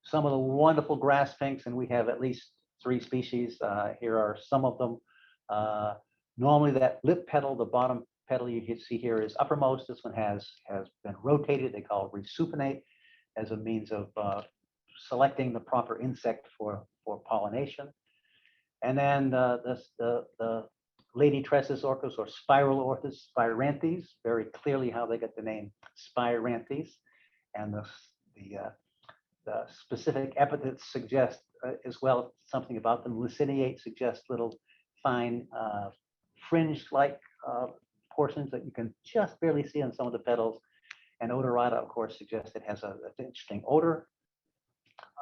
Some of the wonderful grass pinks, and we have at least 3 species. Here are some of them. Normally that lip petal, the bottom petal you can see here is uppermost. This one has been rotated. They call it resupinate as a means of selecting the proper insect for pollination. And then the lady tresses orchis or spiral orchis, spiranthes, very clearly how they get the name spiranthes. And the specific epithets suggest as well something about them. Licineate suggests little fine fringe-like portions that you can just barely see on some of the petals. And odorata, of course, suggests it has an interesting odor.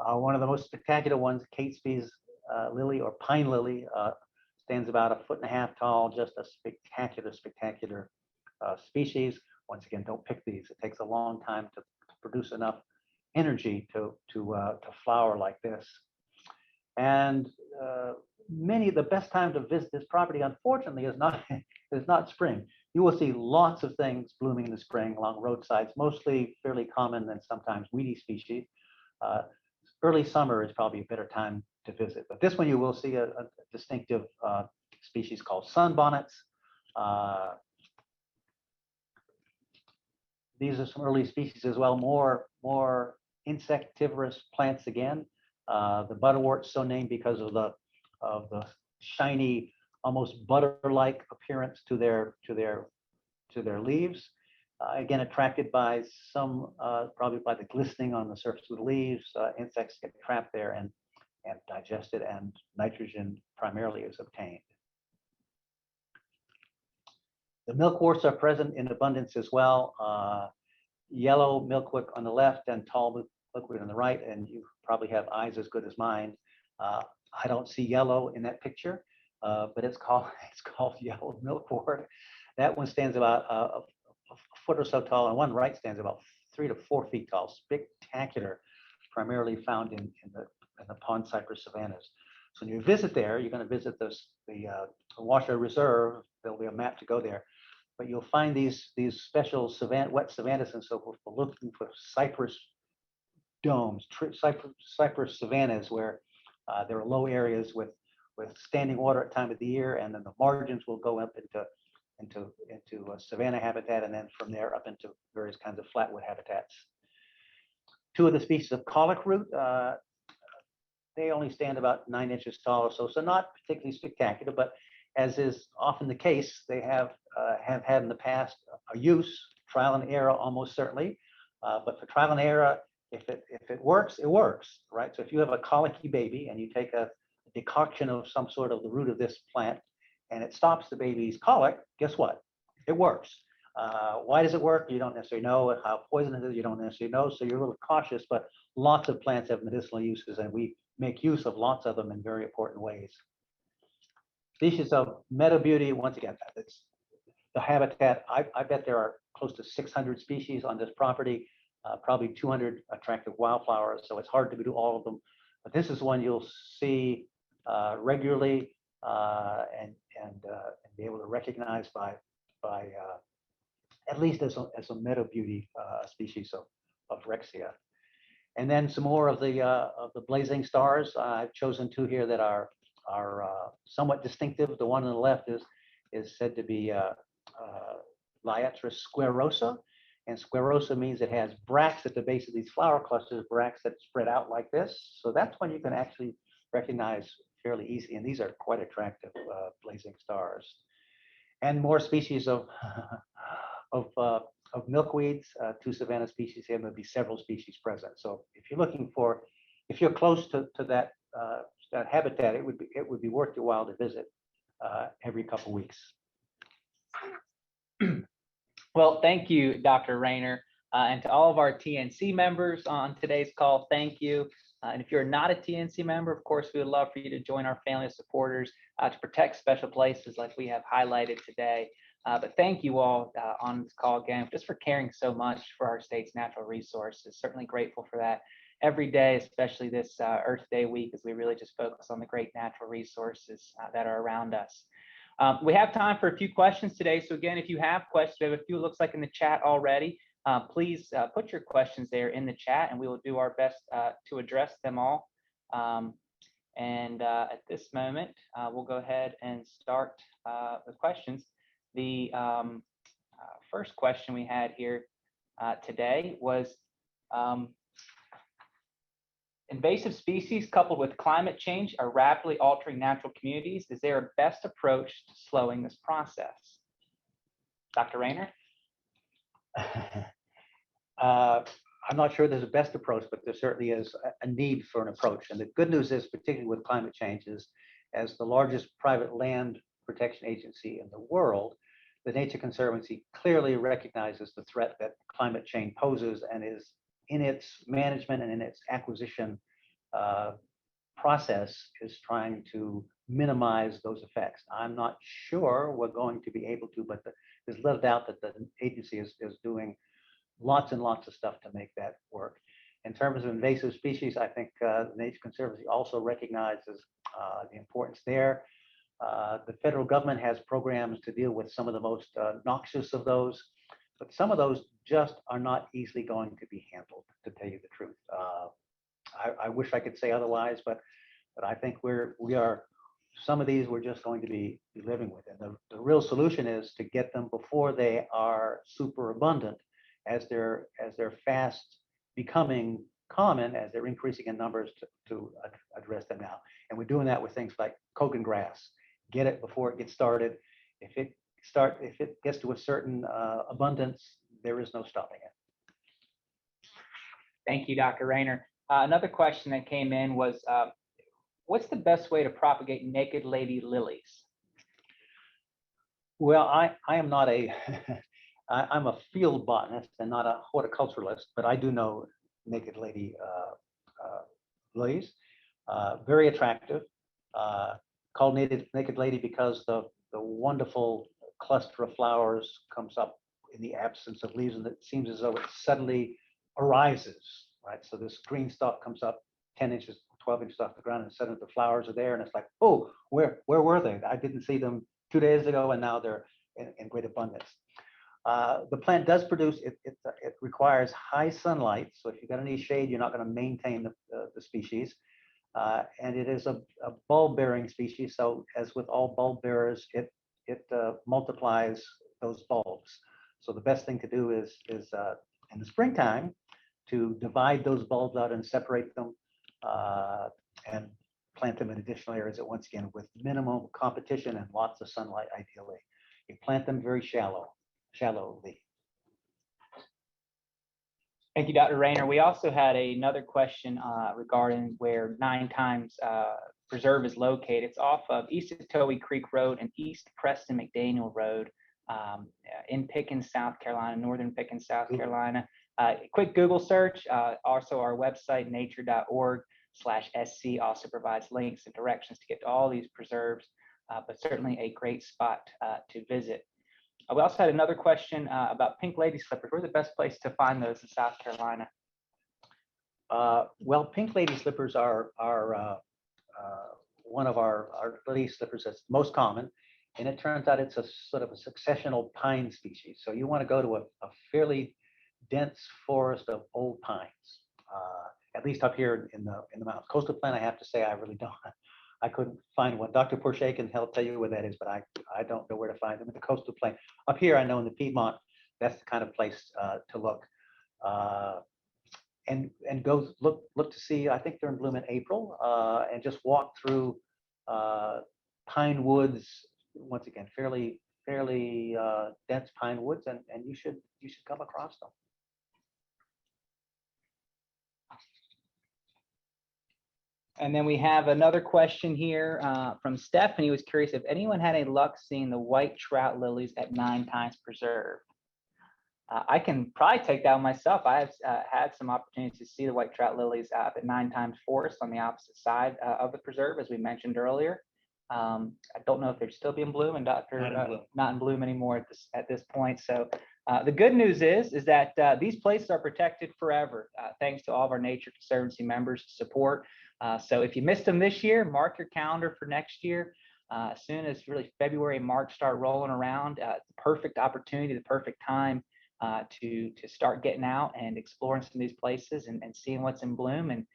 One of the most spectacular ones, Catesby's lily or pine lily, stands about 1.5 feet tall, just a spectacular species. Once again, don't pick these. It takes a long time to produce enough energy to flower like this. And the best time to visit this property, unfortunately, is not spring. You will see lots of things blooming in the spring along roadsides, mostly fairly common and sometimes weedy species. Early summer is probably a better time to visit, but this one you will see a distinctive species called sunbonnets. These are some early species as well, more insectivorous plants again. The butterwort so named because of the shiny, almost butter-like appearance to their leaves. Again, attracted by some, probably by the glistening on the surface of the leaves. Insects get trapped there and digested, and nitrogen primarily is obtained. The milkworts are present in abundance as well. Yellow milkweed on the left and tall milkweed on the right, and you probably have eyes as good as mine. I don't see yellow in that picture, but it's called yellow milkwort. That one stands about a foot or so tall, and one right stands about 3 to 4 feet tall. Spectacular, primarily found in the pond cypress savannas. So when you visit there, you're going to visit the Washoe Reserve. There'll be a map to go there, but you'll find these special wet savannas and so forth for looking for cypress domes, cypress savannas where there are low areas with standing water at time of the year, and then the margins will go up into savanna habitat, and then from there up into various kinds of flatwood habitats. 2 of the species of colic root, they only stand about 9 inches tall or so not particularly spectacular, but as is often the case, they have had in the past a use, trial and error almost certainly, but for trial and error, if it works, it works, right? So if you have a colicky baby and you take a decoction of some sort of the root of this plant and it stops the baby's colic, guess what? It works. Why does it work? You don't necessarily know. How poisonous it is, you don't necessarily know. So you're a little cautious, but lots of plants have medicinal uses, and we make use of lots of them in very important ways. Species of meadow beauty, once again, it's the habitat. I bet there are close to 600 species on this property, probably 200 attractive wildflowers, so it's hard to do all of them. But this is one you'll see regularly and be able to recognize by at least as a meadow beauty species of Rexia. And then some more of the blazing stars. I've chosen 2 here that are somewhat distinctive. The one on the left is said to be Liatris squarosa, and squarosa means it has bracts at the base of these flower clusters, bracts that spread out like this. So that's one you can actually recognize fairly easy, and these are quite attractive blazing stars. And more species of milkweeds, 2 savanna species here. There'll be several species present. So if you're close to that habitat, it would be worth your while to visit every couple weeks. Well, thank you, Dr. Rayner, and to all of our TNC members on today's call, thank you. And if you're not a TNC member, of course, we would love for you to join our family of supporters to protect special places like we have highlighted today. But thank you all on this call again, just for caring so much for our state's natural resources. Certainly grateful for that. every day, especially this Earth Day week, as we really just focus on the great natural resources that are around us. We have time for a few questions today. So again, if you have questions, we have a few, it looks like in the chat already. Please put your questions there in the chat, and we will do our best to address them all. At this moment, we'll go ahead and start with questions. The first question we had here today was, invasive species coupled with climate change are rapidly altering natural communities. Is there a best approach to slowing this process? Dr. Rayner? I'm not sure there's a best approach, but there certainly is a need for an approach. And the good news is, particularly with climate change, is as the largest private land protection agency in the world, the Nature Conservancy clearly recognizes the threat that climate change poses and is in its management and in its acquisition process is trying to minimize those effects. I'm not sure we're going to be able to, but there's little doubt that the agency is doing lots and lots of stuff to make that work. In terms of invasive species, I think the Nature Conservancy also recognizes the importance there. The federal government has programs to deal with some of the most noxious of those, but some of those just are not easily going to be handled, to tell you the truth. I wish I could say otherwise, but I think we are, some of these we're just going to be living with. And the real solution is to get them before they are super abundant, as they're fast becoming common, as they're increasing in numbers, to address them now. And we're doing that with things like Kogan grass. Get it before it gets started. If it gets to a certain abundance, there is no stopping it. Thank you, Dr. Rayner. Another question that came in was, what's the best way to propagate naked lady lilies? Well, I am not a, I'm a field botanist and not a horticulturalist, but I do know naked lady lilies. Very attractive. Called naked lady because the wonderful cluster of flowers comes up in the absence of leaves, and it seems as though it suddenly arises, right? So this green stalk comes up 10 inches, 12 inches off the ground, and suddenly the flowers are there, and it's like, oh, where were they? I didn't see them 2 days ago, and now they're in great abundance. The plant does produce, it requires high sunlight, so if you've got any shade, you're not going to maintain the species. And it is a bulb-bearing species, so as with all bulb bearers, it multiplies those bulbs. So the best thing to do is in the springtime to divide those bulbs out and separate them and plant them in additional areas at once again with minimum competition and lots of sunlight, ideally. You plant them very shallowly. Thank you, Dr. Rayner. We also had another question regarding where 9 Times Preserve is located. It's off of East Etowie Creek Road and East Preston McDaniel Road in Pickens, South Carolina, northern Pickens, South Carolina. Quick Google search. Also, our website, nature.org/SC, also provides links and directions to get to all these preserves, but certainly a great spot to visit. We also had another question about pink lady slippers. Where's the best place to find those in South Carolina? Well, pink lady slippers are one of our lady slippers that's most common, and it turns out it's a sort of a successional pine species. So you want to go to a fairly dense forest of old pines, at least up here in the mountains. Coastal plant, I have to say, I really don't. I couldn't find one. Dr. Porcher can help tell you where that is, but I don't know where to find them in the coastal plain. Up here, I know in the Piedmont, that's the kind of place to look. And go look to see, I think they're in bloom in April, and just walk through pine woods, once again, fairly dense pine woods, and you should come across them. And then we have another question here from Stephanie, who was curious if anyone had any luck seeing the white trout lilies at 9 Times Preserve. I can probably take that one myself. I have had some opportunities to see the white trout lilies at 9 Times Forest on the opposite side of the preserve, as we mentioned earlier. I don't know if they're still being bloom, and not in bloom anymore at this point. So The good news is that these places are protected forever, thanks to all of our Nature Conservancy members' support. So if you missed them this year, mark your calendar for next year. As soon as really February and March start rolling around, the perfect opportunity, the perfect time to start getting out and exploring some of these places and seeing what's in bloom. And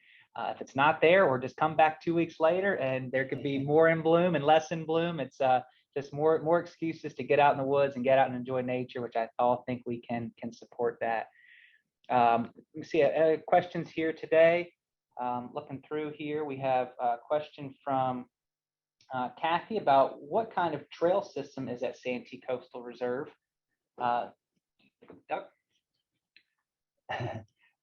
if it's not there, or just come back 2 weeks later and there could be more in bloom and less in bloom. It's just more excuses to get out in the woods and get out and enjoy nature, which I all think we can support that. Let me see questions here today. Looking through here, we have a question from Kathy about what kind of trail system is at Santee Coastal Reserve. Doug?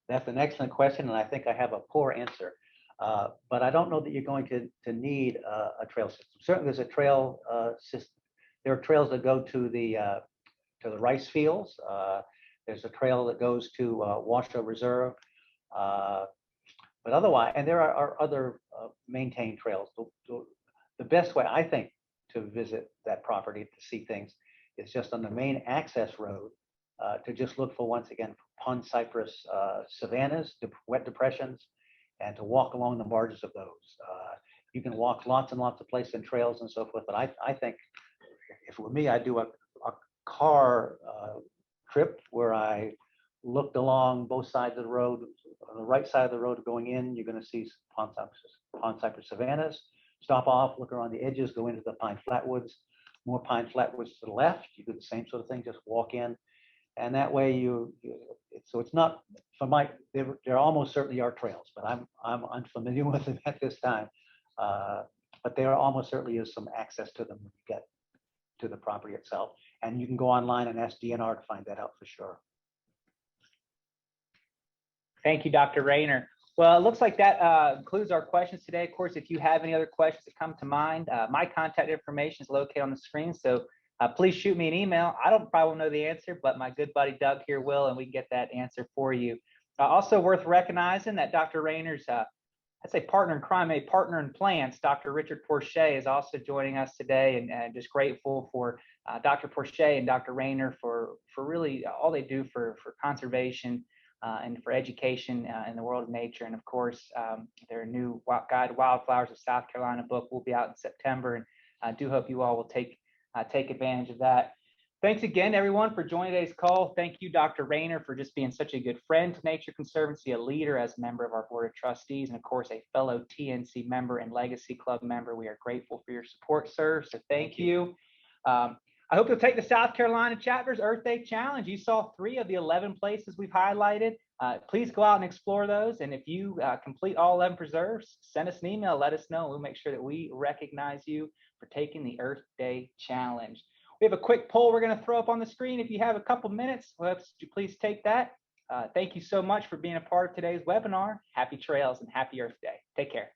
That's an excellent question, and I think I have a poor answer. But I don't know that you're going to need a trail system. Certainly, there's a trail system. There are trails that go to the rice fields. There's a trail that goes to Washoe Reserve. But otherwise, and there are other maintained trails. The best way, I think, to visit that property to see things is just on the main access road to just look for, once again, pond cypress savannas, wet depressions, and to walk along the margins of those. You can walk lots and lots of places and trails and so forth, but I think if it were me, I'd do a car trip where I looked along both sides of the road. On the right side of the road going in, you're going to see pond cypress savannas. Stop off, look around the edges, go into the pine flatwoods, more pine flatwoods to the left. You do the same sort of thing, just walk in. And that way so it's not, there almost certainly are trails, but I'm unfamiliar with them at this time. But there almost certainly is some access to them when you get to the property itself. And you can go online and ask DNR to find that out for sure. Thank you, Dr. Rayner. Well, it looks like that concludes our questions today. Of course, if you have any other questions that come to mind, my contact information is located on the screen. So please shoot me an email. I probably won't know the answer, but my good buddy Doug here will, and we can get that answer for you. Also worth recognizing that Dr. Rayner's, I'd say partner in crime, a partner in plants, Dr. Richard Porcher is also joining us today, and just grateful for Dr. Porcher and Dr. Rayner for really all they do for conservation and for education in the world of nature. And of course, their new Guide to Wildflowers of South Carolina book will be out in September, and I do hope you all will take advantage of that. Thanks again, everyone, for joining today's call. Thank you, Dr. Rayner, for just being such a good friend to Nature Conservancy, a leader as a member of our Board of Trustees, and of course, a fellow TNC member and Legacy Club member. We are grateful for your support, sir, so thank you. I hope you'll take the South Carolina Chapter's Earth Day Challenge. You saw 3 of the 11 places we've highlighted. Please go out and explore those. And if you complete all 11 preserves, send us an email, let us know. We'll make sure that we recognize you for taking the Earth Day Challenge. We have a quick poll we're going to throw up on the screen. If you have a couple minutes, would you please take that? Thank you so much for being a part of today's webinar. Happy trails and happy Earth Day. Take care.